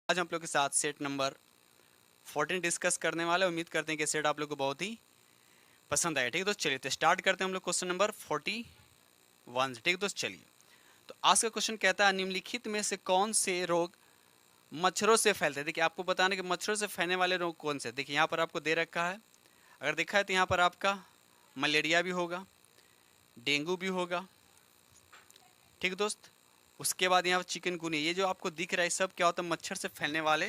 आज हम लोग के साथ सेट नंबर 14 डिस्कस करने वाले। उम्मीद करते हैं कि सेट आप लोग को बहुत ही पसंद आया। ठीक है दोस्त, चलिए तो स्टार्ट करते हैं हम लोग क्वेश्चन नंबर 41 से। ठीक है दोस्त, चलिए तो आज का क्वेश्चन कहता है निम्नलिखित में से कौन से रोग मच्छरों से फैलते हैं। देखिए आपको बताना कि मच्छरों से फैलने वाले रोग कौन से। देखिए यहाँ पर आपको दे रखा है, अगर देखा है तो यहाँ पर आपका मलेरिया भी होगा, डेंगू भी होगा। ठीक है दोस्त, उसके बाद यहाँ पर चिकनगुनिया, ये जो आपको दिख रहा है सब क्या होता है, मच्छर से फैलने वाले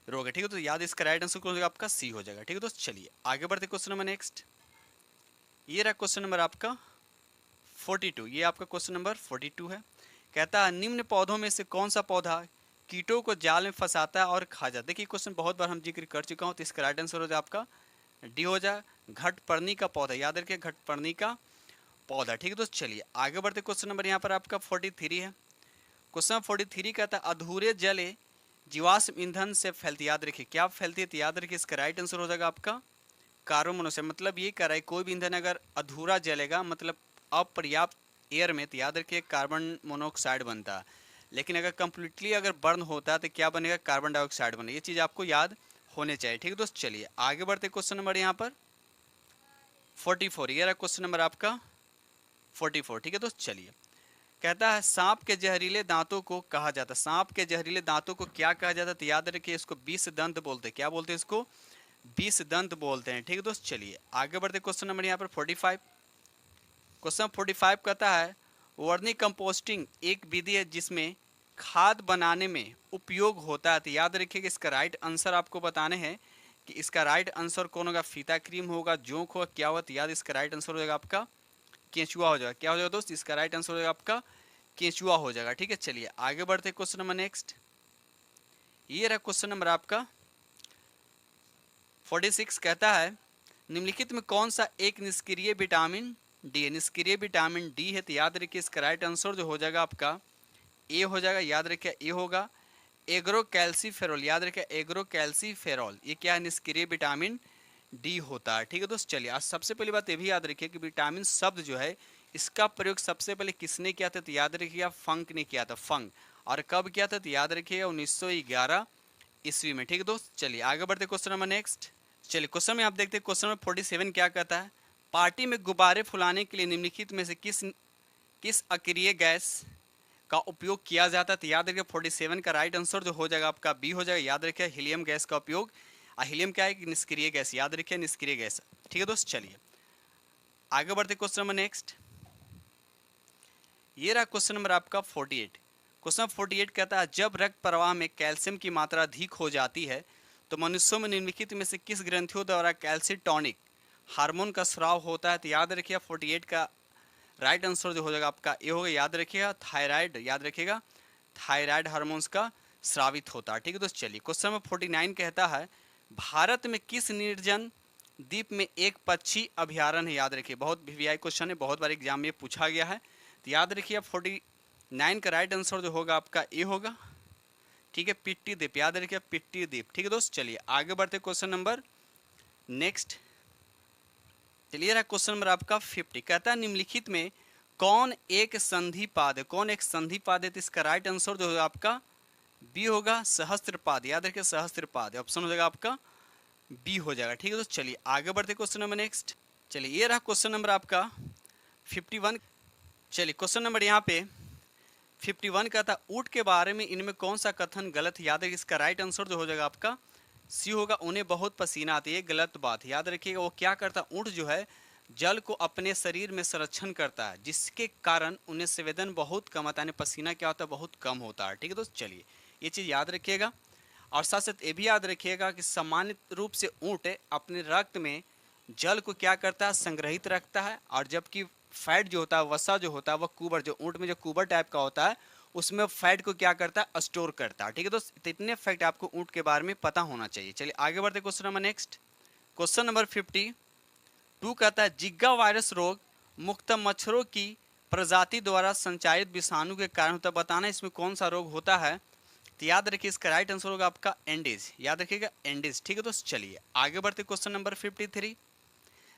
रोग है। ठीक है तो याद, इसका राइट आंसर कौन होगा, आपका सी हो जाएगा। ठीक है दोस्त, चलिए आगे बढ़ते क्वेश्चन नंबर नेक्स्ट। ये रहा क्वेश्चन नंबर आपका 42। ये आपका क्वेश्चन नंबर 42 है। कहता है निम्न पौधों में से कौन सा पौधा कीटों को जाल में फंसाता है और खा जाता है। देखिए क्वेश्चन बहुत बार हम जिक्र कर चुका हूँ, तो इसका राइट आंसर हो जाए आपका डी हो जाए, घटपर्णी का पौधा। याद रखिए घटपर्णी का पौधा। ठीक है दोस्त, चलिए आगे बढ़ते क्वेश्चन नंबर यहाँ पर आपका 43 है। क्वेश्चन 43 कहता है अधूरे जले जीवाश्म ईंधन से फैलती, याद रखिए क्या फैलती है, तो याद रखिए इसका राइट आंसर हो जाएगा आपका कार्बन मोनोऑक्साइड। मतलब ये कह रहा है कोई भी ईंधन अगर अधूरा जलेगा, मतलब अपर्याप्त एयर में, तो याद रखिए कार्बन मोनोऑक्साइड बनता है। लेकिन अगर कंप्लीटली अगर बर्न होता है तो क्या बनेगा, कार्बन डाइऑक्साइड बनेगा। ये चीज़ आपको याद होने चाहिए। ठीक है दोस्त, चलिए आगे बढ़ते क्वेश्चन नंबर यहाँ पर 44। ये रहा क्वेश्चन नंबर आपका 44। ठीक है दोस्त, चलिए कहता है सांप के जहरीले दांतों को कहा जाता है। सांप के जहरीले दांतों को क्या कहा जाता है, तो याद रखिए इसको विष दंत बोलते हैं। क्या बोलते हैं इसको, विष दंत बोलते हैं। ठीक है दोस्त, चलिए आगे बढ़ते क्वेश्चन नंबर यहाँ पर 45। क्वेश्चन 45 कहता है वर्मी कंपोस्टिंग एक विधि है जिसमें खाद बनाने में उपयोग होता है। तो याद रखिए कि इसका राइट आंसर आपको बताने हैं कि इसका राइट आंसर कौन होगा, फीता क्रीम होगा, जोंक होगा, क्या होगा। तो याद इसका राइट आंसर हो जाएगा आपका केंचुआ हो जाएगा। क्या हो जाएगा दोस्त, इसका राइट आंसर हो जाएगा आपका केंचुआ हो जाएगा। ठीक है, चलिए आगे बढ़ते क्वेश्चन नंबर नेक्स्ट। ये रहा क्वेश्चन नंबर आपका 46। कहता है निम्नलिखित में कौन सा एक निष्क्रिय विटामिन डी है। निष्क्रिय विटामिन डी है, तो याद रखिए इसका राइट आंसर जो हो जाएगा आपका ए हो जाएगा। याद रखिए ए होगा एग्रोकैल्सीफेरॉल। याद रखिए एग्रोकैल्सीफेरॉल, ये क्या है, निष्क्रिय विटामिन डी होता है। ठीक है दोस्त, चलिए आज सबसे पहली बात ये भी याद रखिए कि विटामिन शब्द जो है इसका प्रयोग सबसे पहले किसने किया था, तो याद रखिए फंक ने किया था, फंक। और कब किया था, तो याद रखिएगा 1911 ईस्वी में। ठीक है दोस्त, चलिए आगे बढ़ते क्वेश्चन नंबर नेक्स्ट। चलिए क्वेश्चन में आप देखते हैं क्वेश्चन नंबर 47 क्या कहता है, पार्टी में गुब्बारे फुलाने के लिए निम्नलिखित में से किस किस अक्रिय गैस का उपयोग किया जाता है। तो याद रखिए 47 का राइट आंसर जो हो जाएगा आपका बी हो जाएगा। याद रखिए हीलियम गैस का उपयोग। हीलियम क्या है कि निष्क्रिय गैस, याद रखिए निष्क्रिय गैस। ठीक है दोस्त, चलिए आगे बढ़ते क्वेश्चन नंबर नेक्स्ट। ये रहा क्वेश्चन नंबर आपका 48। क्वेश्चन 48 कहता है जब रक्त प्रवाह में कैल्शियम की मात्रा अधिक हो जाती है तो मनुष्यों में निम्नलिखित में से किस ग्रंथियों द्वारा कैल्सीटोनिक हार्मोन का स्राव होता है। तो याद रखिएगा 48 का राइट आंसर जो हो जाएगा आपका ए होगा। याद रखिएगा थायराइड, याद रखिएगा थायराइड हार्मोन्स का स्रावित होता है। ठीक है दोस्त, चलिए क्वेश्चन नंबर 49 कहता है भारत में किस निर्जन द्वीप में एक पक्षी अभ्यारण्य है। याद रखिए बहुत वीवीआई क्वेश्चन है, बहुत बार एग्जाम में पूछा गया है। तो याद रखिए 49 का राइट आंसर जो होगा आपका ए होगा। ठीक है, पिट्टी द्वीप, याद रखिए पिट्टी द्वीप। ठीक है दोस्त, चलिए आगे बढ़ते क्वेश्चन नंबर नेक्स्ट। चलिए रहा क्वेश्चन नंबर आपका 50। कहता है निम्नलिखित में कौन एक संधिपाद है। कौन एक संधिपाद है, तो इसका राइट आंसर जो होगा आपका बी होगा सहस्त्रपाद। याद रखिए सहस्त्रपाद ऑप्शन हो जाएगा आपका बी हो जाएगा। ठीक है दोस्त, चलिए आगे बढ़ते क्वेश्चन नंबर नेक्स्ट। चलिए ये रहा क्वेश्चन नंबर आपका 51। चलिए क्वेश्चन नंबर यहाँ पे 51 का था ऊँट के बारे में इनमें कौन सा कथन गलत है। याद रखिए इसका राइट आंसर जो हो जाएगा आपका सी होगा, उन्हें बहुत पसीना आता है। ये गलत बात है, याद रखिएगा वो क्या करता है, ऊँट जो है जल को अपने शरीर में संरक्षण करता है जिसके कारण उन्हें संवेदन बहुत कम आता है, पसीना क्या होता है बहुत कम होता है। ठीक है दोस्त, चलिए ये चीज़ याद रखिएगा। और साथ साथ ये भी याद रखिएगा कि सामान्य रूप से ऊँट अपने रक्त में जल को क्या करता है, संग्रहित रखता है। और जबकि फैट जो होता है, वसा जो होता है, वह कुबर, जो ऊँट में जो कुबर टाइप का होता है उसमें फैट को क्या करता है, स्टोर करता है। ठीक है दोस्त, तो इतने फैक्ट आपको ऊँट के बारे में पता होना चाहिए। चलिए आगे बढ़ते question number next. Question number 52 कहता है जिग्गा वायरस रोग मुख्यतः मच्छरों की प्रजाति द्वारा संचारित विषाणु के कारण होता है। बताना इसमें कौन सा रोग होता है, तो याद रखिए इसका राइट आंसर होगा आपका एंडीज। याद रखिएगा एंडीज। ठीक है दोस्त, चलिए आगे बढ़ते क्वेश्चन नंबर 53।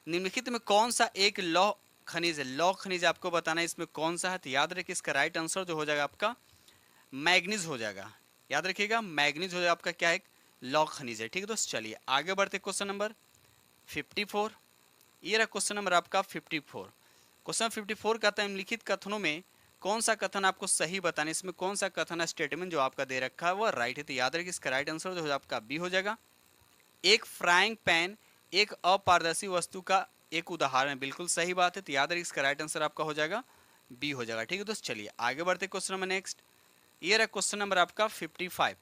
निम्नलिखित में कौन सा एक लौह खनिज है। लौह खनिज आपको बताना है इसमें कौन सा है, तो याद रखिए इसका राइट आंसर जो हो जाएगा आपका मैग्नीज हो जाएगा। याद रखिएगा मैग्नीज हो आपका क्या है, लौह खनिज है। ठीक है दोस्त, चलिए आगे बढ़ते क्वेश्चन नंबर 54। ये रहा क्वेश्चन नंबर आपका 54। क्वेश्चन 54 कहता है निम्नलिखित कथनों में कौन सा कथन आपको सही बताना, इसमें कौन सा कथन है स्टेटमेंट जो आपका दे रखा है वो राइट है। तो याद रखिए इसका राइट आंसर जो आपका बी हो जाएगा। एक फ्राइंग पैन एक अपारदर्शी वस्तु का एक उदाहरण है, बिल्कुल सही बात है। तो याद रखिए इसका राइट आंसर आपका हो जाएगा बी हो जाएगा। ठीक है दोस्त, चलिए आगे बढ़ते क्वेश्चन नंबर नेक्स्ट। ये रहा क्वेश्चन नंबर आपका 55।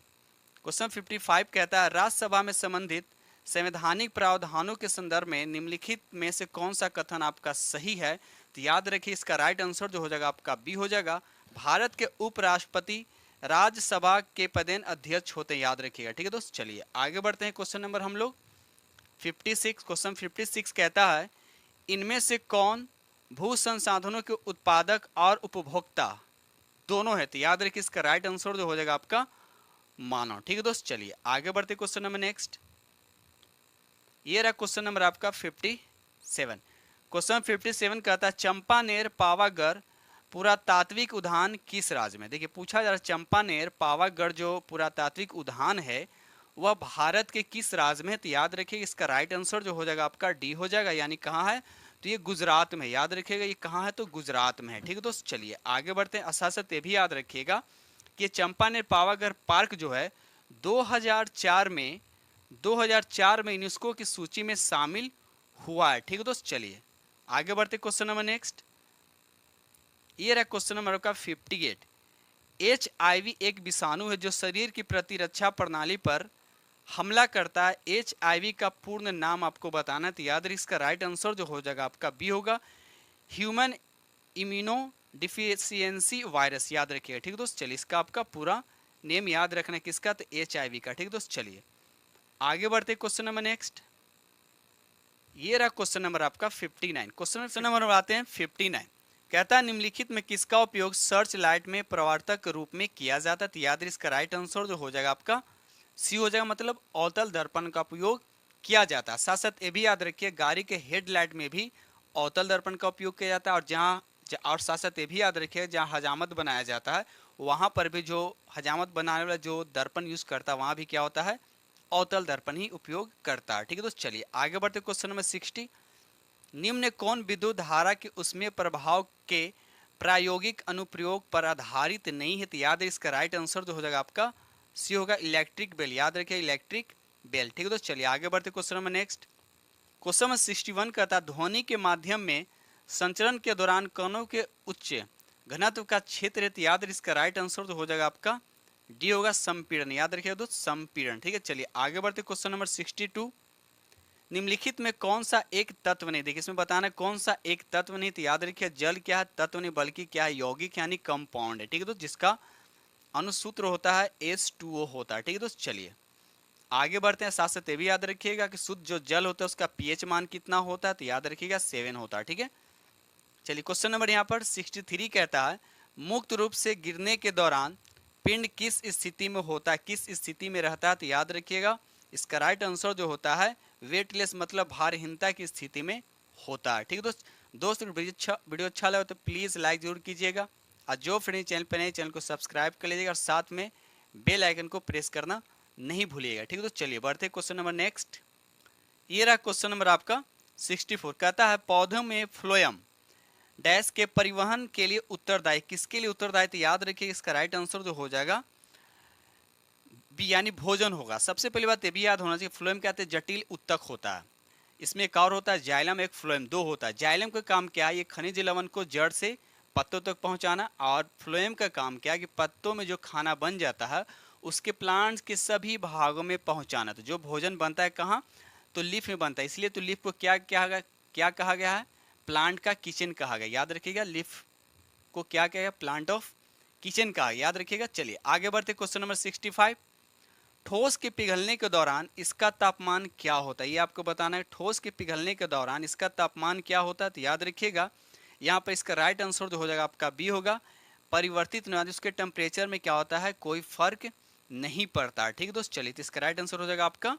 क्वेश्चन 55 कहता है राज्यसभा में संबंधित संवैधानिक प्रावधानों के संदर्भ में निम्नलिखित में से कौन सा कथन आपका सही है। तो याद रखिए इसका राइट आंसर जो हो जाएगा आपका बी हो जाएगा। भारत के उपराष्ट्रपति राज्यसभा के पदेन अध्यक्ष होते हैं, याद रखिएगा। ठीक है दोस्त, चलिए आगे बढ़ते हैं क्वेश्चन नंबर हम लोग 56। क्वेश्चन 56 कहता है इनमें से कौन भू संसाधनों के उत्पादक और उपभोक्ता दोनों है। तो याद रखिए इसका राइट आंसर जो हो जाएगा आपका मानव। ठीक है दोस्त, चलिए आगे बढ़ते क्वेश्चन नंबर नेक्स्ट। ये रहा क्वेश्चन नंबर आपका 57। क्वेश्चन 57 कहता है चंपानेर पावागढ़ पुरातात्विक उद्यान किस राज्य में। देखिए पूछा जा रहा है चंपानेर पावागढ़ जो पुरातात्विक उद्यान है वह भारत के किस राज्य में है। तो याद रखिए इसका राइट आंसर जो हो जाएगा आपका डी हो जाएगा, यानी कहाँ है तो ये गुजरात में। याद रखिएगा ये कहाँ है तो गुजरात में है। ठीक है दोस्त, चलिए आगे बढ़ते हैं। साथ साथ ये भी याद रखिएगा कि चंपानेर पावागढ़ पार्क जो है 2004 में यूनेस्को की सूची में शामिल हुआ है। ठीक है दोस्त, चलिए आगे बढ़ते क्वेश्चन नंबर नेक्स्ट। ये रहा क्वेश्चन नंबर का 58। HIV एक विषाणु है जो शरीर की प्रतिरक्षा प्रणाली पर हमला करता है। HIV का पूर्ण नाम आपको बताना है। तो याद रखिए इसका राइट आंसर जो हो जाएगा आपका बी होगा, ह्यूमन इम्यूनो डिफिशियंसी वायरस। याद रखिएगा। ठीक है दोस्त, चलिए इसका आपका पूरा नेम याद रखना है किसका तो HIV का। ठीक है दोस्त, चलिए आगे बढ़ते क्वेश्चन नंबर नेक्स्ट। ये रहा क्वेश्चन नंबर आपका 59। क्वेश्चन नंबर आते हैं 59। कहता है निम्नलिखित में किसका उपयोग सर्च लाइट में प्रवर्तक रूप में किया जाता है। तो याद रखिए इसका राइट आंसर जो हो जाएगा आपका सी हो जाएगा, मतलब अवतल दर्पण का उपयोग किया जाता है। साथ साथ ये भी याद रखिए गाड़ी के हेडलाइट में भी अवतल दर्पण का उपयोग किया जाता है। और जहाँ और साथ साथ ये भी याद रखिए जहाँ हजामत बनाया जाता है वहाँ पर भी जो हजामत बनाने वाला जो दर्पण यूज करता है वहाँ भी क्या होता है अवतल दर्पण ही उपयोग करता है। ठीक है दोस्त, चलिए आगे बढ़ते क्वेश्चन नंबर 60। निम्न कौन विद्युत धारा के उसमें प्रभाव के प्रायोगिक अनुप्रयोग पर आधारित नहीं है। तो याद है इसका राइट आंसर जो हो जाएगा आपका सी होगा, इलेक्ट्रिक बेल। याद रखिए इलेक्ट्रिक बेल। ठीक है दोस्त, चलिए आगे बढ़ते question number next. Question number 61 कहता है ध्वनि के माध्यम में संचरण के दौरान कणों के उच्च घनत्व का क्षेत्र है। तो याद रखिए इसका राइट आंसर जो हो जाएगा आपका डी होगा, संपीड़न। याद रखिए दोस्त संपीड़न। ठीक है, चलिए आगे बढ़ते क्वेश्चन नंबर 62। निम्नलिखित में कौन सा एक तत्व नहीं, देखिए इसमें बताना कौन सा एक तत्व नहीं। तो याद रखिए जल क्या है तत्व नहीं बल्कि क्या है यौगिक यानी कंपाउंड है। ठीक है दोस्त, जिसका अनुसूत्र होता है H2O होता है। ठीक है दोस्त, चलिए आगे बढ़ते हैं। साथ साथ ये भी याद रखिएगा कि शुद्ध जो जल होता है उसका pH मान कितना होता है। तो याद रखिएगा 7 होता है। ठीक है, चलिए क्वेश्चन नंबर यहाँ पर 63 कहता है मुक्त रूप से गिरने के दौरान पिंड किस स्थिति में होता है, किस स्थिति में रहता है। तो याद रखिएगा इसका राइट आंसर जो होता है वेटलेस, मतलब भारहीनता की स्थिति में होता है। ठीक है दोस्त वीडियो अच्छा लगा तो प्लीज़ लाइक जरूर कीजिएगा और जो फ्रेंड चैनल पर नए चैनल को सब्सक्राइब कर लीजिएगा और साथ में बेल आइकन को प्रेस करना नहीं भूलिएगा। ठीक है दोस्त, चलिए बढ़ते क्वेश्चन नंबर नेक्स्ट। ये रहा क्वेश्चन नंबर आपका 64। कहता है पौधों में फ्लोएम डैश के परिवहन के लिए उत्तरदायी, किसके लिए उत्तरदायी। तो याद रखिए इसका राइट आंसर जो हो जाएगा बी यानी भोजन होगा। सबसे पहली बात ये भी याद होना चाहिए फ्लोएम क्या होता है जटिल उत्तक होता है। इसमें एक और होता है जाइलम, एक फ्लोएम, दो होता है। जाइलम का काम क्या है ये खनिज लवण को जड़ से पत्तों तक पहुंचाना, और फ्लोएम का काम क्या है कि पत्तों में जो खाना बन जाता है उसके प्लांट्स के सभी भागों में पहुंचाना। तो जो भोजन बनता है कहाँ तो लीफ में बनता है, इसलिए तो लीफ को क्या कहा गया है प्लांट का किचन कहा गया। याद रखिएगा लीफ को क्या कहा गया प्लांट ऑफ किचन कहा गया। याद रखिएगा, चलिए आगे बढ़ते क्वेश्चन नंबर 65। ठोस के पिघलने के दौरान इसका तापमान क्या होता है, ये आपको बताना है। ठोस के पिघलने के दौरान इसका तापमान क्या होता है। तो याद रखिएगा यहाँ पर इसका राइट आंसर जो हो जाएगा आपका बी होगा, परिवर्तित नहीं, उसके टेम्परेचर में क्या होता है कोई फर्क नहीं पड़ता। ठीक है दोस्त, चलिए तो इसका राइट आंसर हो जाएगा आपका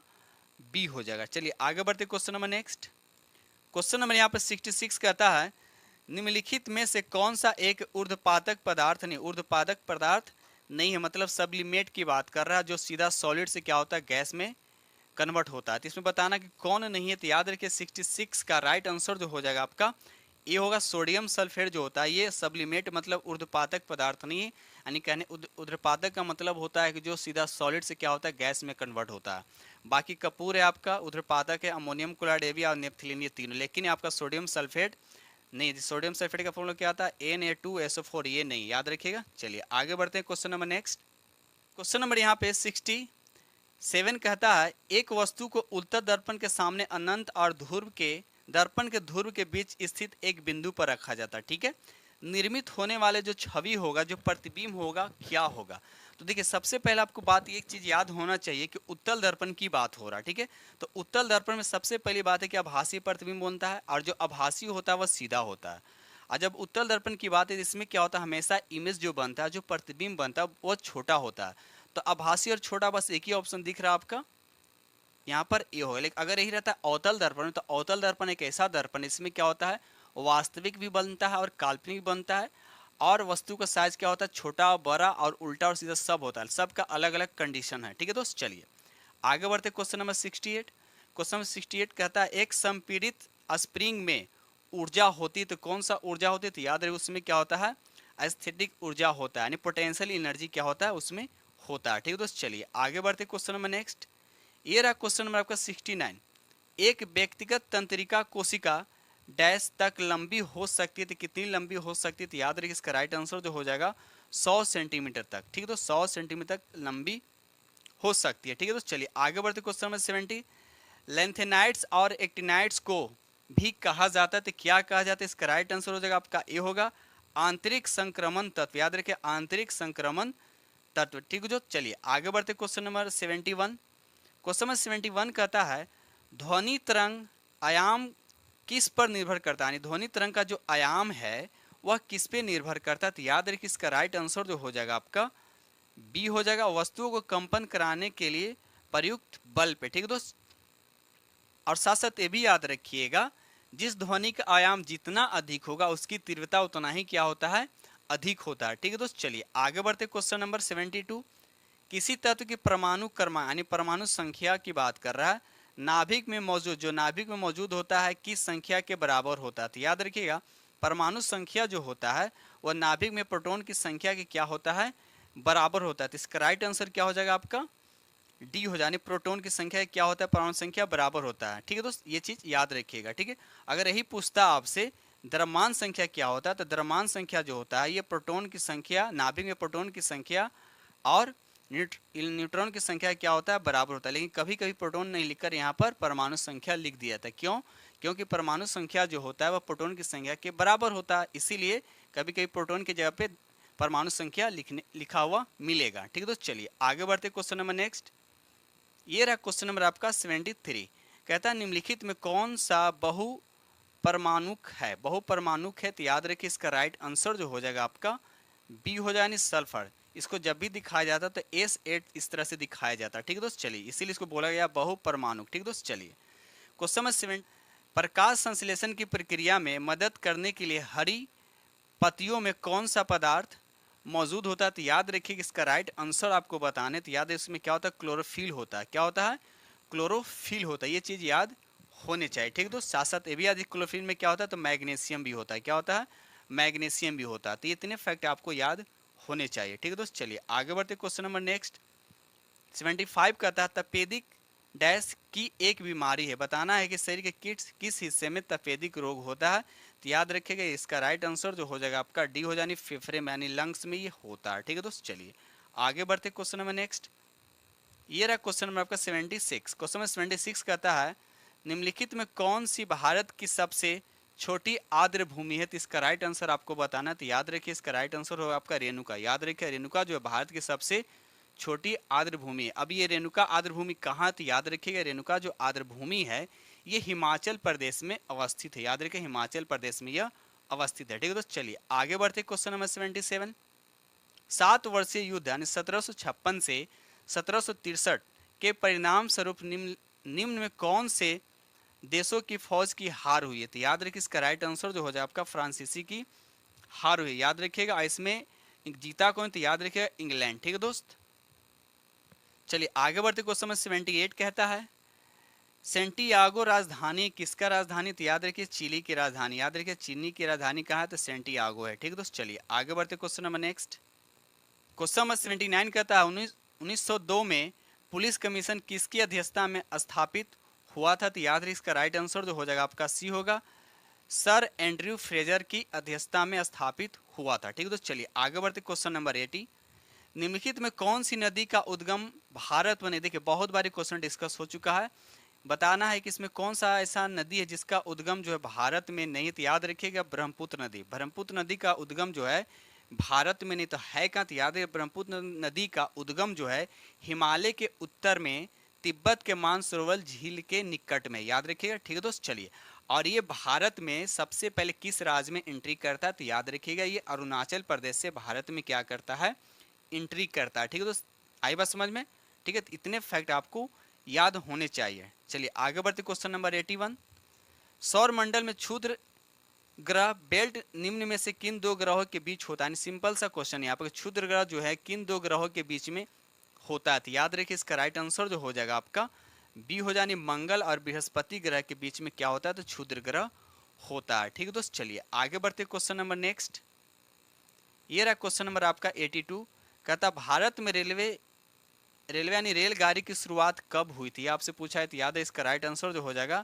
बी हो जाएगा। चलिए आगे बढ़ते question number next. Question number यहाँ पर 66 कहता है निम्नलिखित में से कौन सा एक ऊर्ध्वपातक पदार्थ नहीं, ऊर्ध्वपातक पदार्थ नहीं है, मतलब सब्लिमेट की बात कर रहा है, जो सीधा सॉलिड से क्या होता है गैस में कन्वर्ट होता है। तो इसमें बताना कि कौन नहीं है, तो याद रखिए 66 का राइट आंसर जो हो जाएगा आपका ये होगा सोडियम सल्फेट जो होता है। ये सब्लिमेट मतलब ऊर्ध्वपातक पदार्थ नहीं है, यानी कहने ऊर्ध्वपातक का मतलब होता है कि जो सीधा सॉलिड से क्या होता है गैस में कन्वर्ट होता है। बाकी कपूर है आपका, ऊर्ध्वपातक है, अमोनियम क्लोराइड एवी और नेपथिलीन, ये तीनों। लेकिन आपका सोडियम सल्फेट नहीं, सोडियम सल्फेट का फॉर्मूला क्या आता है Na2SO4, ये नहीं, याद रखिएगा। चलिए आगे बढ़ते हैं question number next. Question number यहाँ पे 67 कहता है एक वस्तु को उत्तर दर्पण के सामने अनंत और ध्रुव के दर्पण के ध्रुव के बीच स्थित एक बिंदु पर रखा जाता है, ठीक है। निर्मित होने वाले जो छवि होगा, जो प्रतिबिंब होगा, क्या होगा। तो देखिए सबसे पहले आपको बात एक चीज याद होना चाहिए कि उत्तल दर्पण की बात हो रहा है, ठीक है। तो उत्तल दर्पण में सबसे पहली बात है कि आभासी प्रतिबिंब बनता है, और जो आभासी होता है वह सीधा होता है। और जब उत्तल दर्पण की बात है इसमें क्या होता है, हमेशा इमेज जो बनता है, जो प्रतिबिंब बनता है वो छोटा होता है। तो आभासी और छोटा बस एक ही ऑप्शन दिख रहा है आपका यहाँ पर ये होगा। लेकिन अगर यही रहता है अवतल दर्पण में, तो अवतल दर्पण एक ऐसा दर्पण इसमें क्या होता है वास्तविक भी बनता है और काल्पनिक भी बनता है, और वस्तु का साइज क्या होता है छोटा बड़ा और उल्टा और सीधा सब होता है, सबका अलग अलग कंडीशन है, ठीक है दोस्त। चलिए आगे बढ़ते क्वेश्चन नंबर 68। क्वेश्चन नंबर 68 कहता है एक संपीड़ित स्प्रिंग में ऊर्जा होती तो कौन सा ऊर्जा होती, तो याद रहे उसमें क्या होता है एस्थेटिक ऊर्जा होता है, यानी पोटेंशियल एनर्जी क्या होता है उसमें होता है, ठीक है दोस्त। चलिए आगे बढ़ते क्वेश्चन नंबर नेक्स्ट। ये रहा क्वेश्चन नंबर आपका 69। एक व्यक्तिगत तंत्रिका कोशिका डैश तक लंबी हो सकती है, तो कितनी लंबी हो सकती है, तो याद रखिए इसका राइट आंसर जो हो जाएगा 100 सेंटीमीटर तक, ठीक है। तो 100 सेंटीमीटर तक लंबी हो सकती है, ठीक है। तो चलिए आगे बढ़ते क्वेश्चन नंबर 70। लेंथेनाइट्स और एक्टिनाइट्स को भी कहा जाता है, तो क्या कहा जाता है, इसका राइट आंसर हो जाएगा आपका ये होगा आंतरिक संक्रमण तत्व, याद रखिए आंतरिक संक्रमण तत्व, ठीक है जो। चलिए आगे बढ़ते क्वेश्चन नंबर 71। क्वेश्चन नंबर 71 कहता है ध्वनि तरंग आयाम किस पर निर्भर करता है, यानी ध्वनि तरंग का जो आयाम है वह किस पे निर्भर करता है, तो याद रखिए इसका राइट आंसर जो हो जाएगा आपका बी हो जाएगा वस्तुओं को कंपन कराने के लिए प्रयुक्त बल पे, ठीक है दोस्त। और साथ साथ ये भी याद रखिएगा जिस ध्वनि का आयाम जितना अधिक होगा उसकी तीव्रता उतना ही क्या होता है अधिक होता है, ठीक है दोस्त। चलिए आगे बढ़ते क्वेश्चन नंबर 72। किसी तत्व की परमाणु क्रमांक यानी परमाणु संख्या की बात कर रहा है, नाभिक में मौजूद जो नाभिक में मौजूद होता है किस संख्या के बराबर होता है, तो याद रखिएगा परमाणु संख्या जो होता है वह नाभिक में प्रोटॉन की संख्या के क्या होता है बराबर होता है। तो इसका राइट आंसर क्या हो जाएगा आपका डी हो जाने प्रोटॉन की संख्या क्या होता है परमाणु संख्या बराबर होता है, ठीक है दोस्त। ये चीज याद रखिएगा, ठीक है। अगर यही पूछता आपसे द्रव्यमान संख्या क्या होता है, तो द्रव्यमान संख्या जो होता है ये प्रोटॉन की संख्या नाभिक में प्रोटॉन की संख्या और न्यूट्रॉन की संख्या क्या होता है बराबर होता है। लेकिन कभी कभी प्रोटॉन नहीं लिखकर यहाँ पर परमाणु संख्या लिख दिया था, क्यों, क्योंकि परमाणु संख्या जो होता है वह प्रोटॉन की संख्या के बराबर होता है, इसीलिए कभी कभी प्रोटॉन की जगह पे परमाणु संख्या लिखा हुआ मिलेगा, ठीक है दोस्त। चलिए आगे बढ़ते क्वेश्चन नंबर नेक्स्ट। ये रहा क्वेश्चन नंबर आपका 73। कहता है निम्नलिखित में कौन सा बहु परमाणुक है, बहु परमाणुक है, तो याद रखिए इसका राइट आंसर जो हो जाएगा आपका बी हो जाए सल्फर। इसको जब भी दिखाया जाता है तो S8 इस तरह से दिखाया जाता है, ठीक है दोस्त। चलिए इसीलिए इसको बोला गया बहु परमाणुक, ठीक है दोस्त। चलिए क्वेश्चन नंबर 7। प्रकाश संश्लेषण की प्रक्रिया में मदद करने के लिए हरी पत्तियों में कौन सा पदार्थ मौजूद होता है, तो याद रखिए इसका राइट आंसर आपको बताने, तो याद है इसमें क्या होता है क्लोरोफिल होता है, क्या होता है क्लोरोफिल होता है, ये चीज याद होने चाहिए, ठीक है दोस्त। साथ साथ ये भी याद क्लोरोफिल में क्या होता है तो मैग्नीशियम भी होता है, क्या होता है मैग्नीशियम भी होता है, तो ये इतने फैक्ट आपको याद होने चाहिए, ठीक है दोस्त। चलिए आगे बढ़ते क्वेश्चन नंबर नेक्स्ट। 75 कहता है तपेदिक डैश की एक बीमारी है, बताना है कि शरीर के किस हिस्से में तपेदिक रोग होता है, तो याद रखिएगा इसका राइट आंसर जो हो जाएगा आपका डी हो जानी फेफड़े में यानी लंग्स में ये होता है, ठीक है दोस्त। चलिए आगे बढ़ते क्वेश्चन नंबर नेक्स्ट। ये रहा क्वेश्चन नंबर आपका 76। क्वेश्चन नंबर 76 कहता है निम्नलिखित में कौन सी भारत की सबसे छोटी आर्द्र भूमि है, तो इसका राइट आंसर आपको बताना है, तो याद रखिए इसका राइट आंसर होगा आपका रेणुका। याद रखिए रेणुका जो है भारत की सबसे छोटी आर्द्र भूमि है। अब ये रेणुका आर्द्र भूमि कहाँ, तो याद रखिएगा रेणुका जो आर्द्र भूमि है ये हिमाचल प्रदेश में अवस्थित है, याद रखिए हिमाचल प्रदेश में यह अवस्थित है, ठीक है दोस्तों। चलिए आगे बढ़ते क्वेश्चन नंबर 77। 7 वर्षीय युद्ध यानी 1756 से 1763 के परिणाम स्वरूप निम्न में कौन से देशों की फौज की हार हुई है, तो याद रखिए इसका राइट आंसर जो हो जाए आपका फ्रांसीसी की हार हुई, याद रखिएगा। इसमें जीता कौन तो याद रखिएगा इंग्लैंड। ठीक है दोस्त, चलिए आगे बढ़ते। क्वेश्चन नंबर 78 कहता है सेंटियागो राजधानी किसका राजधानी, तो याद रखिए चिली की राजधानी। याद रखिए चिली की राजधानी कहाँ है, तो सेंटियागो है। ठीक है दोस्त, चलिए आगे बढ़ते question number next. Question number 79 कहता है 1902 में पुलिस कमीशन किसकी अध्यक्षता में स्थापित हुआ था, तो याद रखिए इसका राइट आंसर जो हो जाएगा आपका सी होगा, सर एंड्रयू फ्रेजर की अध्यक्षता में स्थापित हुआ था। ठीक है दोस्त, चलिए आगे बढ़ते क्वेश्चन नंबर 80। निम्नलिखित में कौन सी नदी का उद्गम भारत में नहीं, देखिए बहुत बारी क्वेश्चन डिस्कस हो चुका है, बताना है कि इसमें कौन सा ऐसा नदी है जिसका उद्गम जो है भारत में नहीं, तो याद रखिएगा ब्रह्मपुत्र नदी। ब्रह्मपुत्र नदी का उद्गम जो है भारत में नहीं तो है कहाँ, तो याद है ब्रह्मपुत्र नदी का उद्गम जो है हिमालय के उत्तर में तिब्बत के मानसरोवर झील के निकट में, याद रखिएगा। ठीक है दोस्त, चलिए और ये भारत में सबसे पहले किस राज्य में एंट्री करता है, तो याद रखिएगा ये अरुणाचल प्रदेश से भारत में क्या करता है, एंट्री करता है। ठीक है दोस्त, आई बात समझ में। ठीक है, तो इतने फैक्ट आपको याद होने चाहिए। चलिए आगे बढ़ते क्वेश्चन नंबर 81। सौर मंडल में क्षुद्र ग्रह बेल्ट निम्न में से किन दो ग्रहों के बीच होता है, सिंपल सा क्वेश्चन है यहाँ पर, क्षुद्र ग्रह जो है किन दो ग्रहों के बीच में होता है, तो याद रखिए इसका राइट आंसर जो हो जाएगा आपका बी हो जानी मंगल और बृहस्पति ग्रह के बीच में क्या होता है, तो क्षुद्र ग्रह होता है। ठीक है दोस्त, चलिए आगे बढ़ते क्वेश्चन नंबर नेक्स्ट। ये रहा क्वेश्चन नंबर आपका 82। कहता भारत में रेलवे यानी रेलगाड़ी की शुरुआत कब हुई थी, आपसे पूछा है, तो याद है इसका राइट आंसर जो हो जाएगा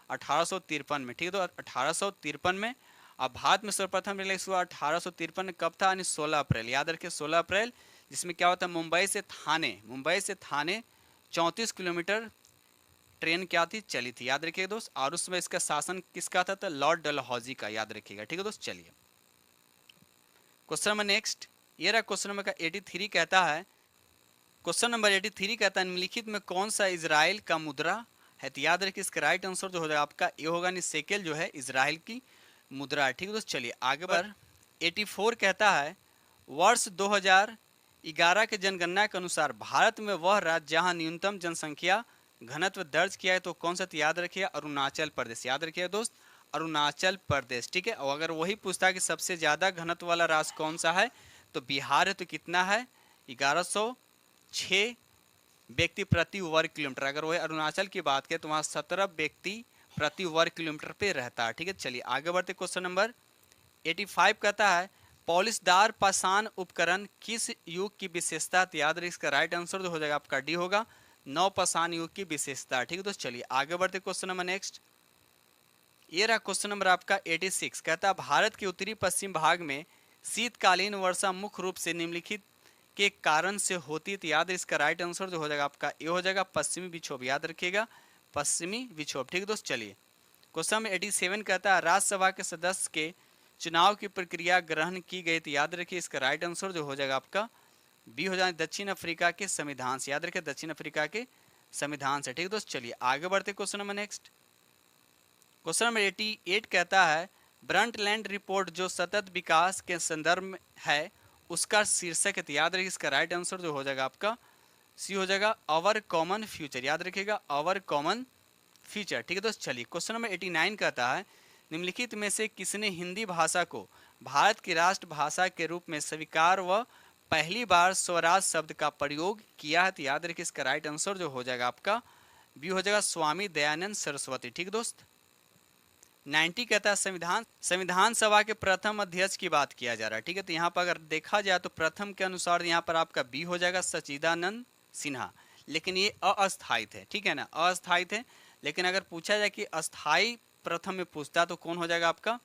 1853 में। ठीक है, तो 1853 में। अब भारत में सर्वप्रथम रेलगाड़ी शुरुआत 1853 में कब था, यानी 16 अप्रैल। याद रखिए 16 अप्रैल, जिसमें क्या होता है मुंबई से थाने 34 किलोमीटर ट्रेन क्या थी, चली थी। याद रखिएगा दोस्त, और उसमें इसका शासन किसका था, तो लॉर्ड डलहौजी का। याद रखिएगा। ठीक है दोस्त, चलिए क्वेश्चन नंबर नेक्स्ट। ये रहा क्वेश्चन नंबर 83 कहता है, क्वेश्चन नंबर 83 कहता है निम्नलिखित में कौन सा इजराइल का मुद्रा है, तो याद रखिए इसका राइट आंसर जो हो जाएगा आपका ये होगा, नहीं शेकेल जो है इजराइल की मुद्रा है। ठीक है दोस्त, चलिए आगे बढ़। 84 कहता है वर्ष 2011 के जनगणना के अनुसार भारत में वह राज्य जहां न्यूनतम जनसंख्या घनत्व दर्ज किया है, तो कौन सा, तो याद रखिए अरुणाचल प्रदेश। याद रखिए दोस्त अरुणाचल प्रदेश। ठीक है, और अगर वही पूछता है कि सबसे ज्यादा घनत्व वाला राज्य कौन सा है, तो बिहार है। तो कितना है, 1106 व्यक्ति प्रति वर्ग किलोमीटर। अगर वही अरुणाचल की बात करें तो वहाँ 17 व्यक्ति प्रति वर्ग किलोमीटर पे रहता है। ठीक है, चलिए आगे बढ़ते। क्वेश्चन नंबर 85 कहता है पॉलिशदार पाषाण उपकरण किस युग की विशेषता, तो याद रखिए इसका राइट आंसर जो हो जाएगा आपका डी होगा, नवपाषाण युग की विशेषता। ठीक है, तो चलिए आगे बढ़ते क्वेश्चन नंबर नेक्स्ट। ये रहा क्वेश्चन नंबर आपका 86 कहता है भारत के उत्तरी पश्चिम भाग में शीतकालीन वर्षा मुख्य रूप से निम्नलिखित के कारण से होती है, तो याद है इसका राइट आंसर जो हो जाएगा आपका ये हो जाएगा पश्चिमी विक्षोभ। याद रखिएगा पश्चिमी विक्षोभ। ठीक है दोस्त, चलिए क्वेश्चन नंबर 87 कहता है राज्यसभा के सदस्य के चुनाव की प्रक्रिया ग्रहण की गई, तो याद रखिए इसका राइट आंसर जो हो जाएगा आपका बी हो जाए दक्षिण अफ्रीका के संविधान से। याद रखिए दक्षिण अफ्रीका के संविधान से। ठीक है दोस्त, चलिए आगे बढ़ते question number next. Question number 88 कहता है ब्रंटलैंड रिपोर्ट जो सतत विकास के संदर्भ में है उसका शीर्षक है, तो याद रखिए इसका राइट आंसर जो हो जाएगा आपका सी हो जाएगा अवर कॉमन फ्यूचर। याद रखिएगा अवर कॉमन फ्यूचर। ठीक है दोस्त, चलिए क्वेश्चन नंबर 89 कहता है निम्नलिखित में से किसने हिंदी भाषा को भारत की राष्ट्रभाषा के रूप में स्वीकार व पहली बार स्वराज शब्द का प्रयोग किया है, तो याद रखिए इसका राइट आंसर जो हो जाएगा आपका बी हो जाएगा स्वामी दयानंद सरस्वती। ठीक दोस्त, 90 कहता है संविधान सभा के प्रथम अध्यक्ष की बात किया जा रहा है। ठीक है, तो यहाँ पर अगर देखा जाए तो प्रथम के अनुसार यहाँ पर आपका बी हो जाएगा सच्चिदानंद सिन्हा, लेकिन ये अस्थायी थे। ठीक है ना, अस्थायी थे। लेकिन अगर पूछा जाए कि अस्थायी प्रथम में पूछता तो कौन हो जाएगा आपका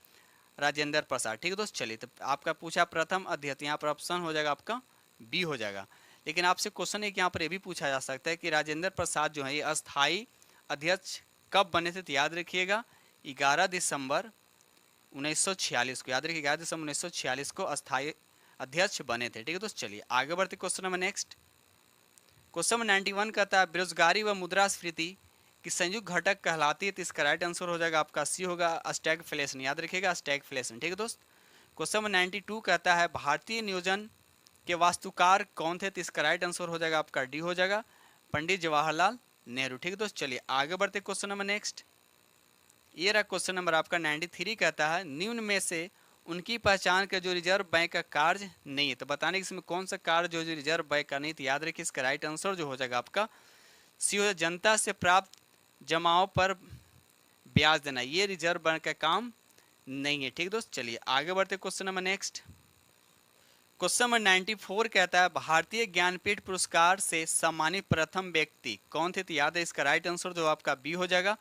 राजेंद्र प्रसाद। ठीक है दोस्त, चलिए तो आपका पूछा प्रथम अध्यक्ष, यहाँ पर ऑप्शन हो जाएगा आपका बी हो जाएगा। लेकिन आपसे क्वेश्चन एक यहाँ पर ये भी पूछा जा सकता है कि राजेंद्र प्रसाद जो है ये अस्थायी अध्यक्ष कब बने थे, तो याद रखिएगा 11 दिसंबर 1946 को। याद रखिए 11 दिसंबर 1946 को अस्थायी अध्यक्ष बने थे। ठीक है दोस्त, चलिए आगे बढ़ते question number next. Question number 91 कहता है बेरोजगारी व मुद्रास्फीति की संयुक्त घटक कहलाती है, तो इसका राइट आंसर हो जाएगा आपका सी होगा स्टैगफ्लेशन। याद रखिएगा स्टैगफ्लेशन। ठीक है दोस्त, क्वेश्चन नंबर 92 कहता है भारतीय नियोजन के वास्तुकार कौन थे, तो इसका राइट आंसर हो जाएगा आपका डी हो जाएगा पंडित जवाहरलाल नेहरू। ठीक है दोस्त, चलिए आगे बढ़ते क्वेश्चन नंबर नेक्स्ट। ये रहा क्वेश्चन नंबर आपका 93 कहता है निम्न में से उनकी पहचान का जो रिजर्व बैंक का कार्य नहीं है। तो बताने कि इसमें कौन सा कार्य जो रिजर्व बैंक का नहीं, तो याद रखिए इसका राइट आंसर जो हो जाएगा आपका सी हो, जनता से प्राप्त जमाओं पर ब्याज देना, ये रिजर्व बैंक का काम नहीं है। ठीक दोस्त, चलिए आगे बढ़ते question number next. Question number 94 कहता है भारतीय ज्ञानपीठ पुरस्कार से सम्मानित प्रथम व्यक्ति कौन थे? तो याद है इसका राइट आंसर जो आपका बी हो जाएगा,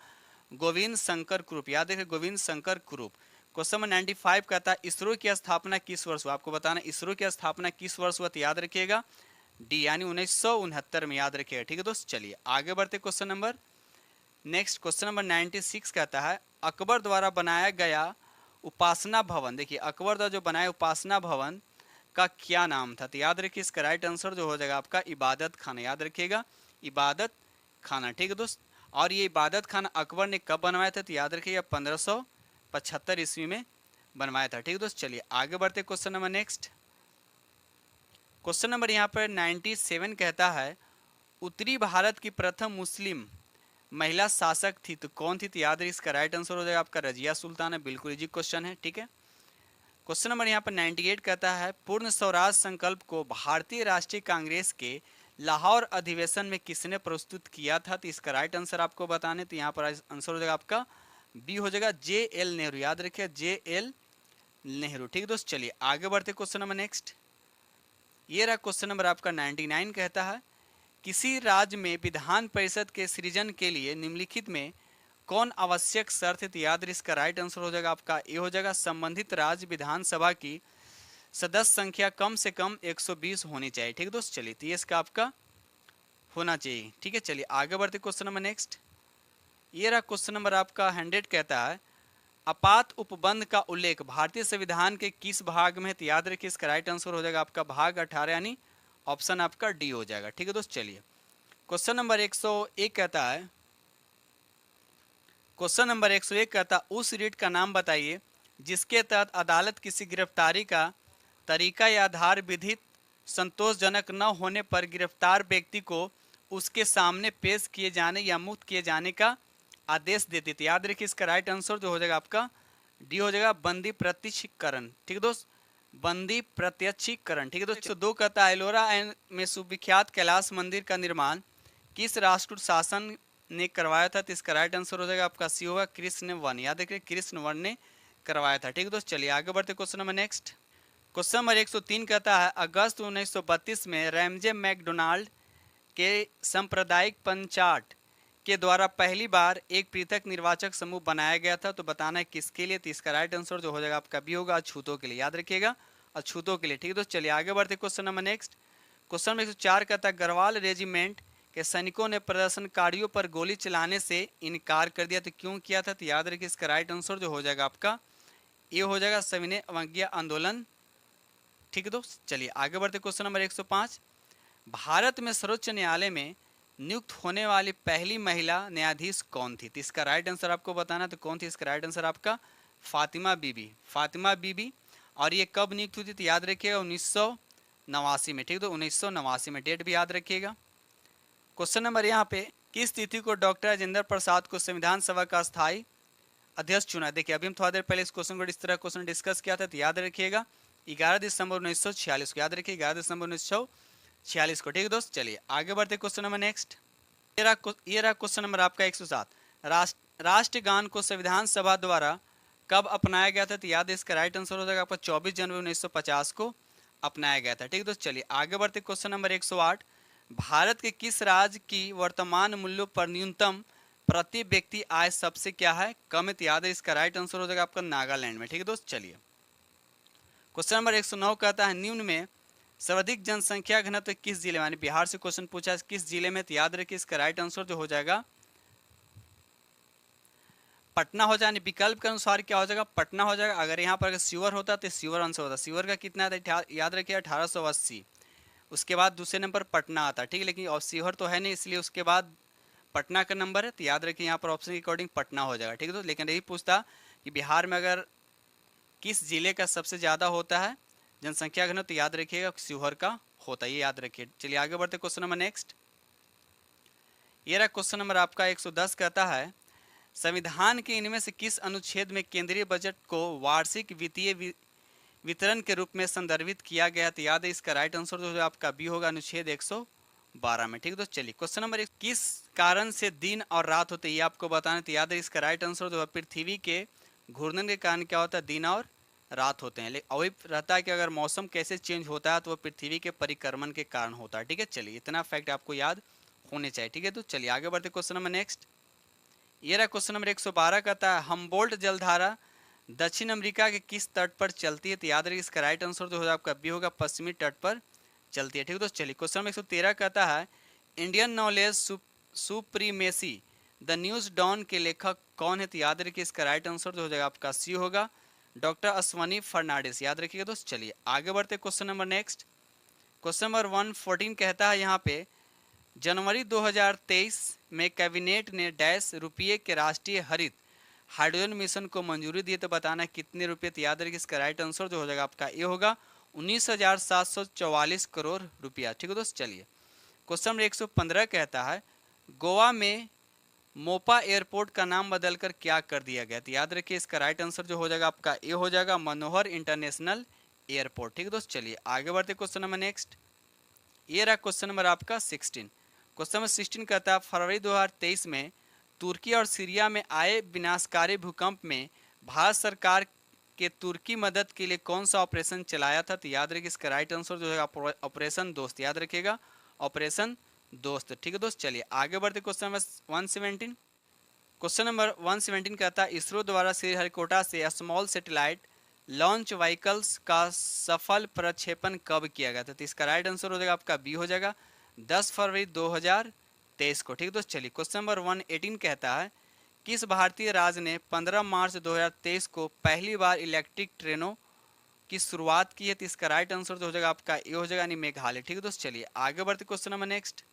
गोविंद शंकर कुरूप। याद रखिए गोविंद शंकर कुरूप। क्वेश्चन नंबर 95 कहता है इसरो की स्थापना किस वर्ष हुआ? आपको बताना इसरो की स्थापना किस वर्ष हुआ, तो याद रखिएगा डी यानी 1969 में, याद रखिएगा। ठीक है दोस्त, चलिए आगे बढ़ते question number next. Question number 96 कहता है अकबर द्वारा बनाया गया उपासना भवन, देखिए अकबर द्वारा जो बनाया उपासना भवन का क्या नाम था? तो याद रखिए इसका राइट आंसर जो हो जाएगा आपका इबादत खाना, याद रखिएगा इबादत खाना। ठीक है दोस्त, और ये इबादत खाना अकबर ने कब बनवाया था? तो याद रखिएगा 1575 ईस्वी में बनवाया था। ठीक है दोस्त, चलिए आगे बढ़ते question number next. Question number यहाँ पर 97 कहता है उत्तरी भारत की प्रथम मुस्लिम महिला शासक थी, तो कौन थी? तो याद रखिए इसका राइट आंसर हो जाएगा आपका रजिया सुल्तान है। बिल्कुल इजी क्वेश्चन है। ठीक है, क्वेश्चन नंबर यहाँ पर 98 कहता है पूर्ण स्वराज संकल्प को भारतीय राष्ट्रीय कांग्रेस के लाहौर अधिवेशन में किसने प्रस्तुत किया था? तो इसका राइट आंसर आपको बताने, तो यहाँ पर आंसर हो जाएगा आपका बी हो जाएगा JL नेहरू। याद रखिए JL नेहरू। ठीक है दोस्त, चलिए आगे बढ़ते क्वेश्चन नंबर नेक्स्ट। ये रहा क्वेश्चन नंबर आपका 99 कहता है किसी राज्य में विधान परिषद के सृजन के लिए निम्नलिखित में कौन आवश्यक शर्त है? तो याद रखिए इसका राइट आंसर हो जाएगा आपका ए हो जाएगा संबंधित राज्य विधानसभा की सदस्य संख्या कम से कम 120 होनी चाहिए। ठीक है दोस्त, चलिए तो ये इसका आपका होना चाहिए। ठीक है, चलिए आगे बढ़ते क्वेश्चन नंबर नेक्स्ट। ये रहा क्वेश्चन नंबर आपका 100 कहता है आपात उपबंध का उल्लेख भारतीय संविधान के किस भाग में है? तो याद रखिए इसका राइट आंसर हो जाएगा आपका भाग 18 यानी ऑप्शन आपका डी हो जाएगा। ठीक है दोस्त, चलिए क्वेश्चन नंबर 101 कहता है क्वेश्चन नंबर 101 कहता है उस रीट का नाम बताइए जिसके तहत अदालत किसी गिरफ्तारी का तरीका या आधार विधित संतोषजनक न होने पर गिरफ्तार व्यक्ति को उसके सामने पेश किए जाने या मुक्त किए जाने का आदेश देती थी। याद रखिए इसका राइट आंसर जो हो जाएगा आपका डी हो जाएगा बंदी प्रत्यक्षीकरण। ठीक है दोस्त, बंदी प्रत्यक्षीकरण। ठीक है दोस्त, 102 कहता है एलोरा में सुविख्यात कैलाश मंदिर का निर्माण किस राष्ट्र शासन ने करवाया था? तो इसका राइट आंसर हो जाएगा आपका सी होगा कृष्ण वन। याद रखिए कृष्ण वन ने करवाया था। ठीक है दोस्त, चलिए आगे बढ़ते question number next. Question number 103 कहता है अगस्त 1932 में रैमजे मैकडोनाल्ड के सांप्रदायिक पंचायत के द्वारा पहली बार एक पृथक निर्वाचक समूह बनाया गया था, तो बताना है किसके लिए? तो इसका राइट आंसर जो हो जाएगा आपका बी होगा अछूतों के लिए। याद रखिएगा अछूतों के लिए। ठीक है दोस्त, चलिए आगे बढ़ते question number next. Question number 104 कहता है गढ़वाल रेजिमेंट के सैनिकों ने प्रदर्शनकारियों पर गोली चलाने से इनकार कर दिया, तो क्यों किया था? तो याद रखिए इसका राइट आंसर जो हो जाएगा आपका ये हो जाएगा सविनय अवज्ञा आंदोलन। ठीक है दोस्त, चलिए आगे बढ़ते क्वेश्चन नंबर 105 भारत में सर्वोच्च न्यायालय में नियुक्त होने वाली पहली महिला न्यायाधीश कौन थी? तो इसका राइट आंसर आपको बताना, तो कौन थी? इसका राइट आंसर आपका फातिमा बीबी, फातिमा बीबी। और ये कब नियुक्त हुई थी? तो याद रखिएगा 1989 में। ठीक है, तो 1989 में डेट भी याद रखिएगा। क्वेश्चन नंबर यहाँ पे किस तिथि को डॉक्टर राजेंद्र प्रसाद को संविधान सभा का स्थायी अध्यक्ष चुना? देखिए अभी हम थोड़ा देर पहले इस क्वेश्चन को इस तरह क्वेश्चन डिस्कस किया था, तो याद रखिएगा 11 दिसंबर 1946 को। याद रखिए 11 दिसंबर 1946 को। ठीक है दोस्त, चलिए आगे बढ़ते क्वेश्चन नंबर नेक्स्ट। ये रहा क्वेश्चन नंबर आपका 107 राष्ट्रगान को संविधान सभा द्वारा कब अपनाया गया था? तो याद है इसका राइट आंसर हो जाएगा आपका 24 जनवरी 1950 को अपनाया गया था। ठीक है दोस्त, चलिए आगे बढ़ते क्वेश्चन नंबर 108 भारत के किस राज्य की वर्तमान मूल्यों पर न्यूनतम प्रति व्यक्ति आय सबसे क्या है कम है? तो याद है इसका राइट आंसर हो जाएगा आपका नागालैंड में। ठीक है दोस्त, चलिए क्वेश्चन नंबर 109 कहता है निम्न में सर्वाधिक जनसंख्या घनत्व किस जिले में? बिहार से क्वेश्चन पूछा है किस जिले में? तो याद रखिए इसका राइट आंसर जो हो जाएगा पटना हो जाए। विकल्प के अनुसार क्या हो जाएगा? पटना हो जाएगा। अगर यहाँ पर सीवर होता तो सीवर आंसर होता। सीवर का कितना था? याद रखिए 1880। उसके बाद दूसरे नंबर पटना आता। ठीक है, लेकिन और सीवर तो है नहीं, इसलिए उसके बाद पटना का नंबर है, तो याद रखिए यहाँ पर ऑप्शन के अकॉर्डिंग पटना हो जाएगा। ठीक है, तो लेकिन यही पूछता कि बिहार में अगर किस जिले का सबसे ज़्यादा होता है जनसंख्या घनत्व, तो याद रखिएगा शिवहर का होता है, ये याद रखिए। चलिए आगे बढ़ते क्वेश्चन नंबर नेक्स्ट। ये रहा क्वेश्चन नंबर आपका 110 कहता है संविधान के इनमें से किस अनुच्छेद में केंद्रीय बजट को वार्षिक वित्तीय वितरण के रूप में संदर्भित किया गया। तो याद है इसका राइट आंसर जो है आपका बी होगा, अनुच्छेद 112 में। ठीक है दोस्त, चलिए क्वेश्चन नंबर 1, किस कारण से दिन और रात होते हैं ये आपको बताना है। तो याद है इसका राइट आंसर जो है पृथ्वी के घूर्णन के कारण क्या होता है, दिन और रात होते हैं। लेकिन वही रहता है कि अगर मौसम कैसे चेंज होता है तो वह पृथ्वी के परिक्रमण के कारण होता है। ठीक है, चलिए इतना फैक्ट आपको याद होने चाहिए। ठीक है, तो चलिए आगे बढ़ते क्वेश्चन नंबर नेक्स्ट। ये रहा क्वेश्चन नंबर 112 कहता है हम्बोल्ट जलधारा दक्षिण अमेरिका के किस तट पर चलती है। तो याद रखिए इसका राइट आंसर जो होगा आपका बी होगा, पश्चिमी तट पर चलती है। ठीक है दोस्त, चलिए क्वेश्चन नंबर 113 कहता है Indian knowledge supremacy the news Dawn के लेखक कौन है। तो याद रखिए इसका राइट आंसर जो हो जाएगा आपका सी होगा, डॉक्टर अश्वनी फर्नांडिस। याद रखिएगा दोस्त, चलिए आगे बढ़ते question number next. Question number 114 कहता है यहाँ पे जनवरी 2023 में कैबिनेट ने डैश रुपये के राष्ट्रीय हरित हाइड्रोजन मिशन को मंजूरी दी। तो बताना कितने रुपये। तो याद रखिए इसका राइट आंसर जो हो जाएगा आपका ये होगा 19,744 करोड़ रुपया। ठीक है दोस्त, चलिए क्वेश्चन नंबर 115 कहता है गोवा में मोपा एयरपोर्ट का नाम बदलकर क्या कर दिया गया। तो याद रखिए इसका राइट आंसर जो हो जाएगा आपका ये हो जाएगा मनोहर इंटरनेशनल एयरपोर्ट। ठीक है दोस्त, चलिए आगे बढ़ते क्वेश्चन नंबर नेक्स्ट। ये रहा क्वेश्चन नंबर आपका 16। क्वेश्चन नंबर 16 कहता है फरवरी 2023 में तुर्की और सीरिया में आए विनाशकारी भूकंप में भारत सरकार के तुर्की मदद के लिए कौन सा ऑपरेशन चलाया था। तो याद रखिए इसका राइट आंसर जो है ऑपरेशन दोस्त। याद रखिएगा ऑपरेशन दोस्त। ठीक है दोस्त, चलिए आगे बढ़ते क्वेश्चन नंबर 117। क्वेश्चन नंबर 117 कहता है इसरो द्वारा श्रीहरिकोटा से स्मॉल सैटेलाइट लॉन्च व्हीकल्स का सफल प्रक्षेपण कब किया गया था। तो इसका राइट आंसर हो जाएगा आपका बी हो जाएगा 10 फरवरी 2023 को। ठीक है दोस्त, चलिए क्वेश्चन नंबर 118 कहता है किस भारतीय राज्य ने 15 मार्च 2023 को पहली बार इलेक्ट्रिक ट्रेनों की शुरुआत की है। तो इसका राइट आंसर जो हो जाएगा आपका ये हो जाएगा, यानी मेघालय। ठीक है दोस्त, चलिए आगे बढ़ते question number next.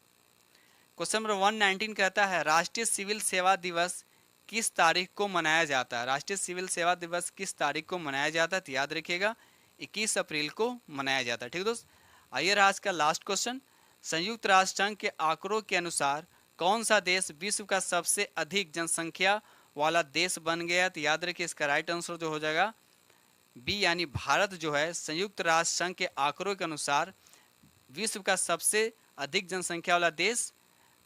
Question number 119 कहता है राष्ट्रीय सिविल सेवा दिवस किस तारीख को मनाया जाता है। राष्ट्रीय सिविल सेवा दिवस किस तारीख को मनाया जाता है। तो याद रखिएगा 21 अप्रैल को मनाया जाता है। ठीक है दोस्त, आइए रहा आज का लास्ट क्वेश्चन। संयुक्त राष्ट्र संघ के आंकड़ों के अनुसार कौन सा देश विश्व का सबसे अधिक जनसंख्या वाला देश बन गया। तो याद रखिए इसका राइट आंसर जो हो जाएगा बी, यानी भारत जो है संयुक्त राष्ट्र संघ के आंकड़ों के अनुसार विश्व का सबसे अधिक जनसंख्या वाला देश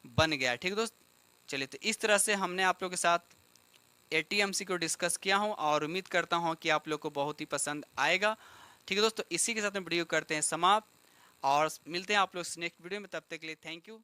बन गया। ठीक है दोस्त, चलिए तो इस तरह से हमने आप लोगों के साथ ATMC को डिस्कस किया हूं और उम्मीद करता हूं कि आप लोग को बहुत ही पसंद आएगा। ठीक है दोस्तों, इसी के साथ में वीडियो करते हैं समाप्त और मिलते हैं आप लोग नेक्स्ट वीडियो में। तब तक के लिए थैंक यू।